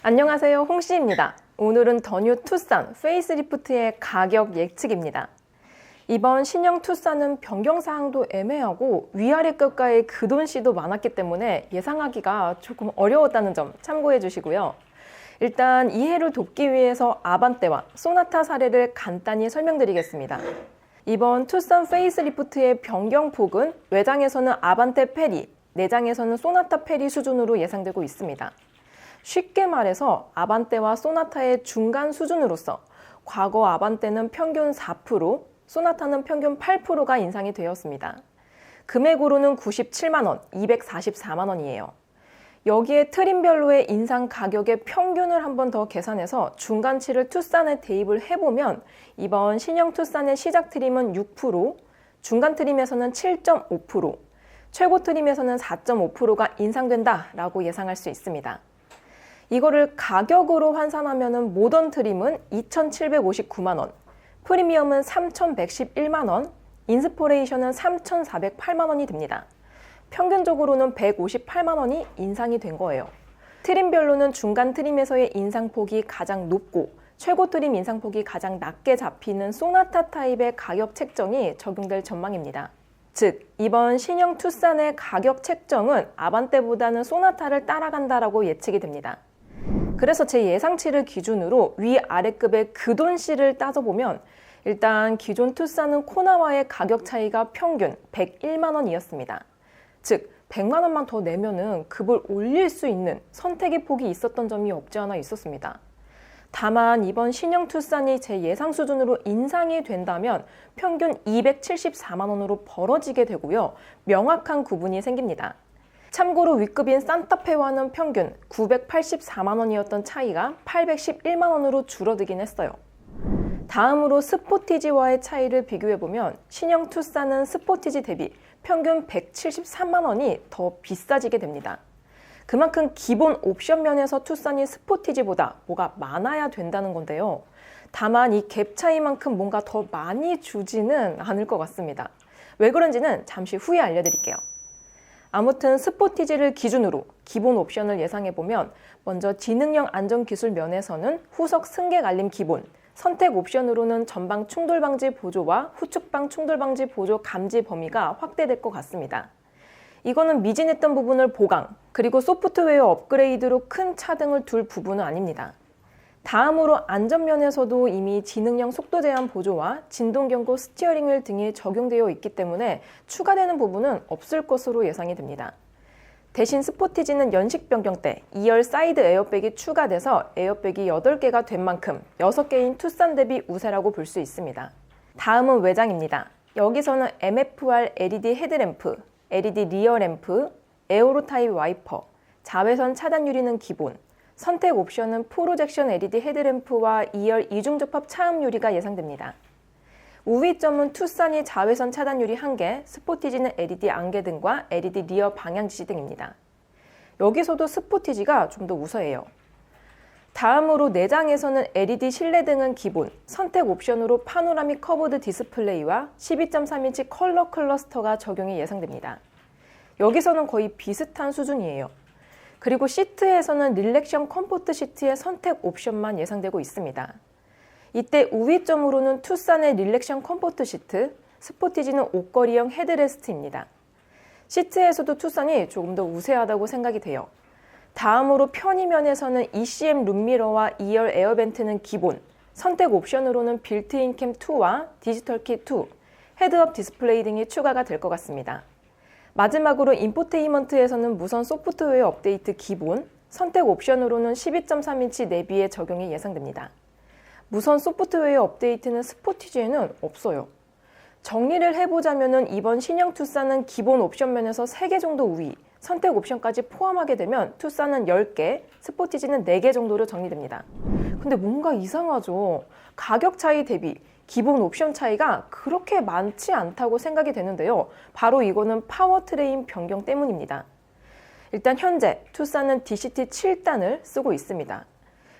안녕하세요, 홍씨입니다. 오늘은 더 뉴 투싼 페이스리프트의 가격 예측입니다. 이번 신형 투싼은 변경사항도 애매하고 위아래 급가의 그돈시도 많았기 때문에 예상하기가 조금 어려웠다는 점 참고해 주시고요. 일단 이해를 돕기 위해서 아반떼와 소나타 사례를 간단히 설명드리겠습니다. 이번 투싼 페이스리프트의 변경폭은 외장에서는 아반떼 페리, 내장에서는 소나타 페리 수준으로 예상되고 있습니다. 쉽게 말해서 아반떼와 소나타의 중간 수준으로서 과거 아반떼는 평균 4%, 소나타는 평균 8%가 인상이 되었습니다. 금액으로는 97만 원, 244만 원이에요. 여기에 트림별로의 인상 가격의 평균을 한 번 더 계산해서 중간치를 투싼에 대입을 해보면 이번 신형 투싼의 시작 트림은 6%, 중간 트림에서는 7.5%, 최고 트림에서는 4.5%가 인상된다라고 예상할 수 있습니다. 이거를 가격으로 환산하면 모던 트림은 2,759만 원, 프리미엄은 3,111만 원, 인스포레이션은 3,408만 원이 됩니다. 평균적으로는 158만 원이 인상이 된 거예요. 트림별로는 중간 트림에서의 인상폭이 가장 높고 최고 트림 인상폭이 가장 낮게 잡히는 소나타 타입의 가격 책정이 적용될 전망입니다. 즉, 이번 신형 투싼의 가격 책정은 아반떼보다는 소나타를 따라간다라고 예측이 됩니다. 그래서 제 예상치를 기준으로 위아래급의 그돈시를 따져보면 일단 기존 투싼은 코나와의 가격 차이가 평균 101만 원이었습니다. 즉 100만 원만 더 내면은 급을 올릴 수 있는 선택의 폭이 있었던 점이 없지 않아 있었습니다. 다만 이번 신형 투싼이 제 예상 수준으로 인상이 된다면 평균 274만 원으로 벌어지게 되고요. 명확한 구분이 생깁니다. 참고로 위급인 산타페와는 평균 984만 원이었던 차이가 811만 원으로 줄어들긴 했어요. 다음으로 스포티지와의 차이를 비교해보면 신형 투싼은 스포티지 대비 평균 173만 원이 더 비싸지게 됩니다. 그만큼 기본 옵션 면에서 투싼이 스포티지보다 뭐가 많아야 된다는 건데요. 다만 이 갭 차이만큼 뭔가 더 많이 주지는 않을 것 같습니다. 왜 그런지는 잠시 후에 알려드릴게요. 아무튼 스포티지를 기준으로 기본 옵션을 예상해보면 먼저 지능형 안전기술 면에서는 후석 승객 알림 기본, 선택 옵션으로는 전방 충돌 방지 보조와 후측방 충돌 방지 보조 감지 범위가 확대될 것 같습니다. 이거는 미진했던 부분을 보강, 그리고 소프트웨어 업그레이드로 큰 차등을 둘 부분은 아닙니다. 다음으로 안전면에서도 이미 지능형 속도 제한 보조와 진동 경고 스티어링 휠 등이 적용되어 있기 때문에 추가되는 부분은 없을 것으로 예상이 됩니다. 대신 스포티지는 연식 변경 때 2열 사이드 에어백이 추가돼서 에어백이 8개가 된 만큼 6개인 투싼 대비 우세라고 볼 수 있습니다. 다음은 외장입니다. 여기서는 MFR LED 헤드램프, LED 리어 램프, 에어로 타입 와이퍼, 자외선 차단 유리는 기본, 선택 옵션은 프로젝션 LED 헤드램프와 2열 이중접합 차음 유리가 예상됩니다. 우위점은 투싼이 자외선 차단 유리 1개, 스포티지는 LED 안개 등과 LED 리어 방향 지시 등입니다. 여기서도 스포티지가 좀 더 우세해요. 다음으로 내장에서는 LED 실내 등은 기본, 선택 옵션으로 파노라믹 커브드 디스플레이와 12.3인치 컬러 클러스터가 적용이 예상됩니다. 여기서는 거의 비슷한 수준이에요. 그리고 시트에서는 릴렉션 컴포트 시트의 선택 옵션만 예상되고 있습니다. 이때 우위점으로는 투싼의 릴렉션 컴포트 시트, 스포티지는 옷걸이형 헤드레스트입니다. 시트에서도 투싼이 조금 더 우세하다고 생각이 돼요. 다음으로 편의면에서는 ECM 룸미러와 2열 에어벤트는 기본, 선택 옵션으로는 빌트인 캠 2와 디지털 키 2, 헤드업 디스플레이 등이 추가가 될 것 같습니다. 마지막으로 인포테인먼트에서는 무선 소프트웨어 업데이트 기본, 선택 옵션으로는 12.3인치 내비의 적용이 예상됩니다. 무선 소프트웨어 업데이트는 스포티지에는 없어요. 정리를 해보자면 이번 신형 투싼은 기본 옵션 면에서 3개 정도 우위, 선택 옵션까지 포함하게 되면 투싼은 10개, 스포티지는 4개 정도로 정리됩니다. 근데 뭔가 이상하죠? 가격 차이 대비 기본 옵션 차이가 그렇게 많지 않다고 생각이 되는데요. 바로 이거는 파워트레인 변경 때문입니다. 일단 현재 투싼은 DCT 7단을 쓰고 있습니다.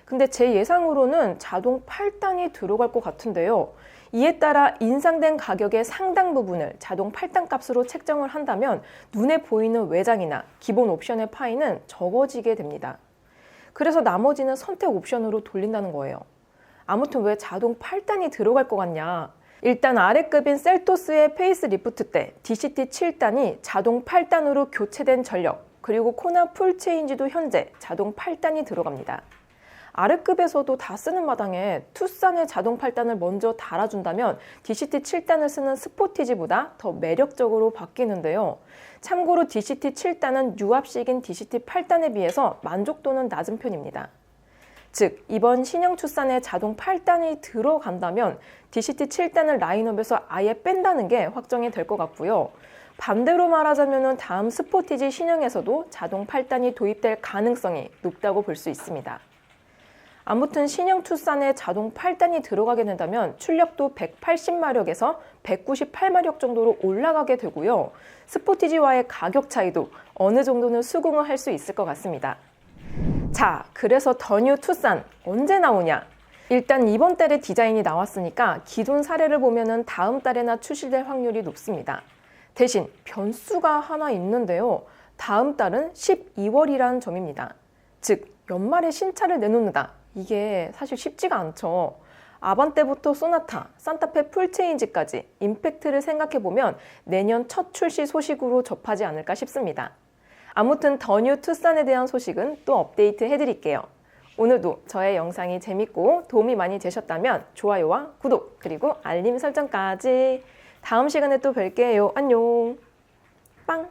근데 제 예상으로는 자동 8단이 들어갈 것 같은데요. 이에 따라 인상된 가격의 상당 부분을 자동 8단 값으로 책정을 한다면 눈에 보이는 외장이나 기본 옵션의 파이는 적어지게 됩니다. 그래서 나머지는 선택 옵션으로 돌린다는 거예요. 아무튼 왜 자동 8단이 들어갈 것 같냐? 일단 아래급인 셀토스의 페이스리프트 때 DCT 7단이 자동 8단으로 교체된 전력, 그리고 코나 풀체인지도 현재 자동 8단이 들어갑니다. 아래급에서도 다 쓰는 마당에 투싼의 자동 8단을 먼저 달아준다면 DCT 7단을 쓰는 스포티지보다 더 매력적으로 바뀌는데요. 참고로 DCT 7단은 유압식인 DCT 8단에 비해서 만족도는 낮은 편입니다. 즉, 이번 신형 투싼에 자동 8단이 들어간다면 DCT 7단을 라인업에서 아예 뺀다는 게 확정이 될 것 같고요. 반대로 말하자면 다음 스포티지 신형에서도 자동 8단이 도입될 가능성이 높다고 볼 수 있습니다. 아무튼 신형 투싼에 자동 8단이 들어가게 된다면 출력도 180마력에서 198마력 정도로 올라가게 되고요. 스포티지와의 가격 차이도 어느 정도는 수긍을 할 수 있을 것 같습니다. 자, 그래서 더 뉴 투싼 언제 나오냐? 일단 이번 달에 디자인이 나왔으니까 기존 사례를 보면은 다음 달에나 출시될 확률이 높습니다. 대신 변수가 하나 있는데요. 다음 달은 12월이라는 점입니다. 즉, 연말에 신차를 내놓는다. 이게 사실 쉽지가 않죠. 아반떼부터 소나타, 산타페 풀체인지까지 임팩트를 생각해보면 내년 첫 출시 소식으로 접하지 않을까 싶습니다. 아무튼 더 뉴 투싼에 대한 소식은 또 업데이트 해드릴게요. 오늘도 저의 영상이 재밌고 도움이 많이 되셨다면 좋아요와 구독, 그리고 알림 설정까지. 다음 시간에 또 뵐게요. 안녕. 빵!